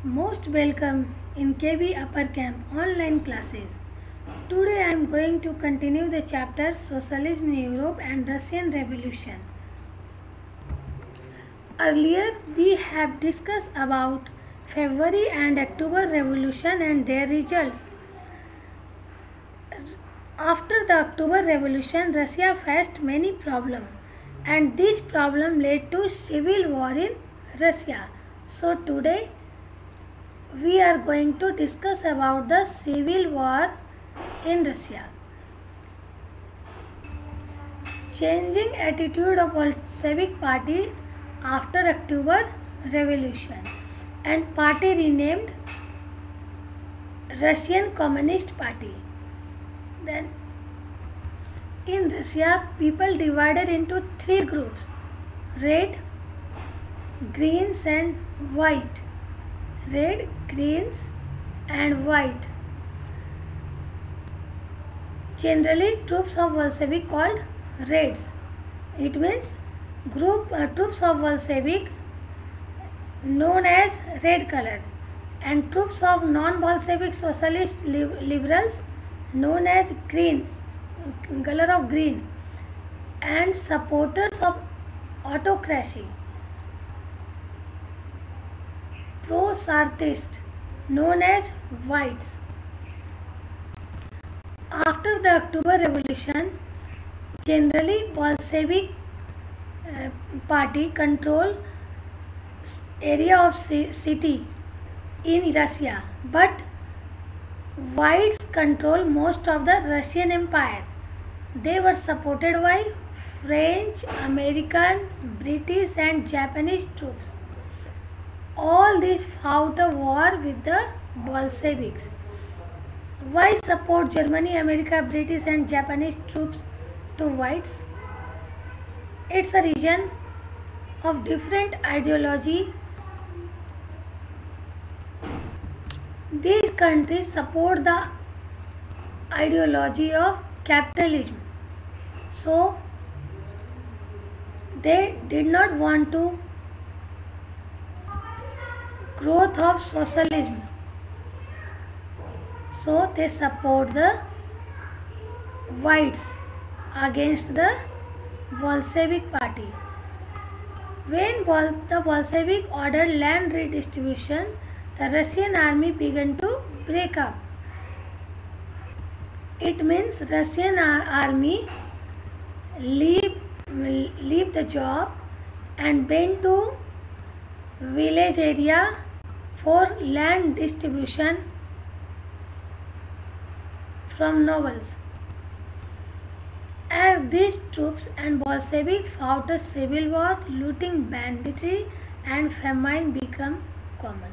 Most welcome in KB Upper Camp online classes. Today I am going to continue the chapter Socialism in Europe and Russian Revolution. Earlier we have discussed about February and October Revolution and their results. After the October Revolution, Russia faced many problems and these problems led to civil war in Russia. So today we are going to discuss about the civil war in Russia. Changing attitude of Bolshevik party after October Revolution and party renamed Russian Communist Party. Then in Russia people divided into three groups: red, greens and white. Red, greens and white. Generally troops of Bolshevik called Reds. It means troops of Bolshevik known as red color, and troops of non-Bolshevik socialist liberals known as greens, color of green, and supporters of autocracy, pro-Tsarist known as whites. After the October Revolution, generally Bolshevik party control area of city in Russia, but whites control most of the Russian Empire. They were supported by French, American, British and Japanese troops. All these fought a war with the Bolsheviks. Why support Germany, America, British and Japanese troops to whites? It's a region of different ideology. These countries support the ideology of capitalism. So they did not want to growth of socialism. So they support the whites against the Bolshevik party. When the Bolshevik ordered land redistribution, the Russian army began to break up. It means Russian army leave the job and went to village area for land distribution from nobles. As these troops and Bolshevik fought a civil war, looting, banditry and famine became common.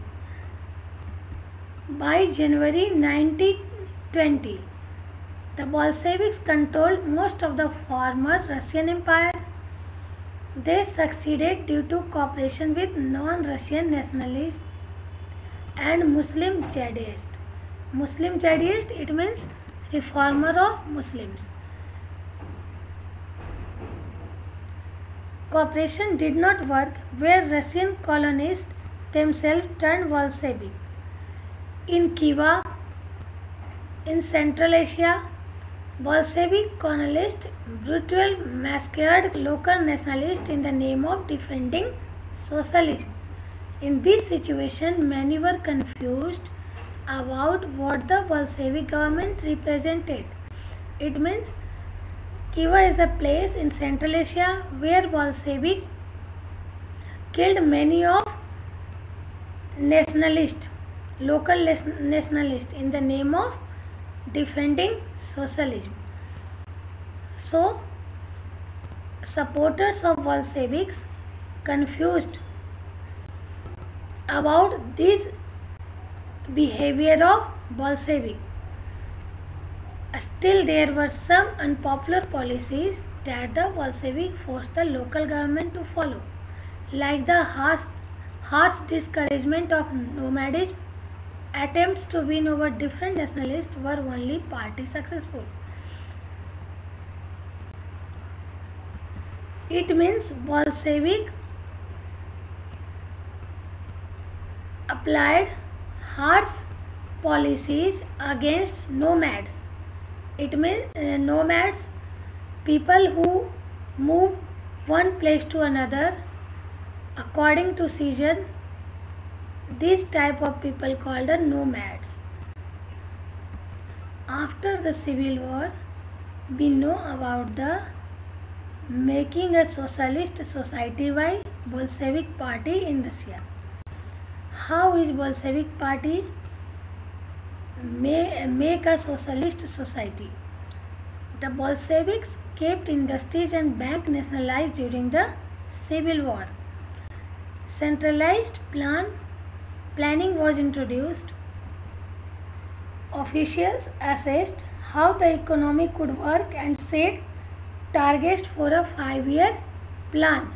By January 1920, the Bolsheviks controlled most of the former Russian Empire. They succeeded due to cooperation with non-Russian nationalists and Muslim jihadists. Muslim jihadist, it means reformer of Muslims. Cooperation did not work where Russian colonists themselves turned Bolshevik. In Khiva, in Central Asia, Bolshevik colonists brutally massacred local nationalists in the name of defending socialism. In this situation, many were confused about what the Bolshevik government represented. It means Khiva is a place in Central Asia where Bolshevik killed many of nationalists, local nationalists in the name of defending socialism. So, supporters of Bolsheviks confused about this behavior of Bolshevik. Still, there were some unpopular policies that the Bolshevik forced the local government to follow, like the harsh discouragement of nomadism. Attempts to win over different nationalists were only partly successful. It means Bolshevik applied harsh policies against nomads. It means nomads, people who move one place to another according to season. This type of people called the nomads. After the Civil War, we know about the making a socialist society by Bolshevik Party in Russia. How is Bolshevik Party make a socialist society? The Bolsheviks kept industries and banks nationalized during the Civil War. Centralized planning was introduced. Officials assessed how the economy could work and set targets for a 5-year plan.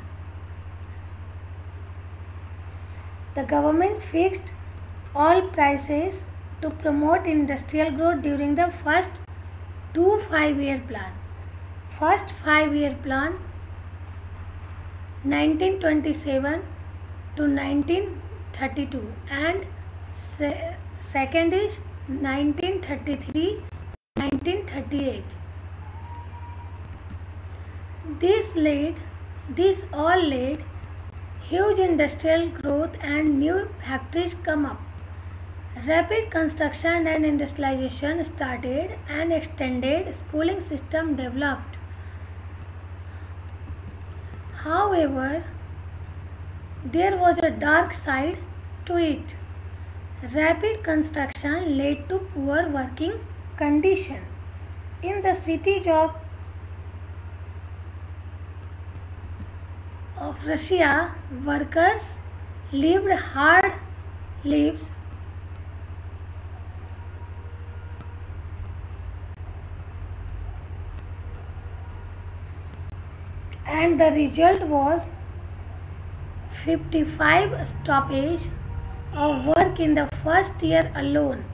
The government fixed all prices to promote industrial growth during the first 2 5-year plan. First 5-year plan 1927 to 1932 and second is 1933-1938. This all led huge industrial growth and new factories come up. Rapid construction and industrialization started and extended schooling system developed. However, there was a dark side to it. Rapid construction led to poor working conditions. In the cities of Russia, workers lived hard lives. And the result was 55 stoppage of work in the first year alone.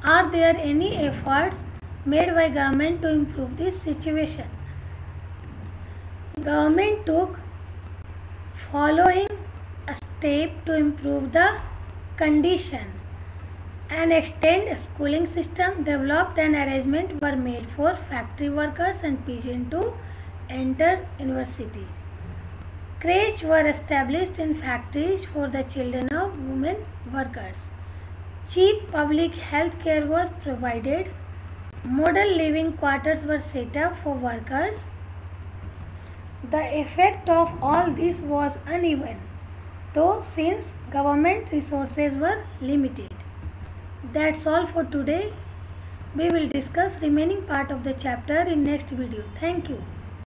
Are there any efforts made by government to improve this situation? Government took following a step to improve the condition. An extended schooling system developed and arrangements were made for factory workers and peasants to enter universities. Creches were established in factories for the children of women workers. Cheap public health care was provided. Model living quarters were set up for workers. The effect of all this was uneven, though since government resources were limited. That's all for today. We will discuss remaining part of the chapter in next video. Thank you.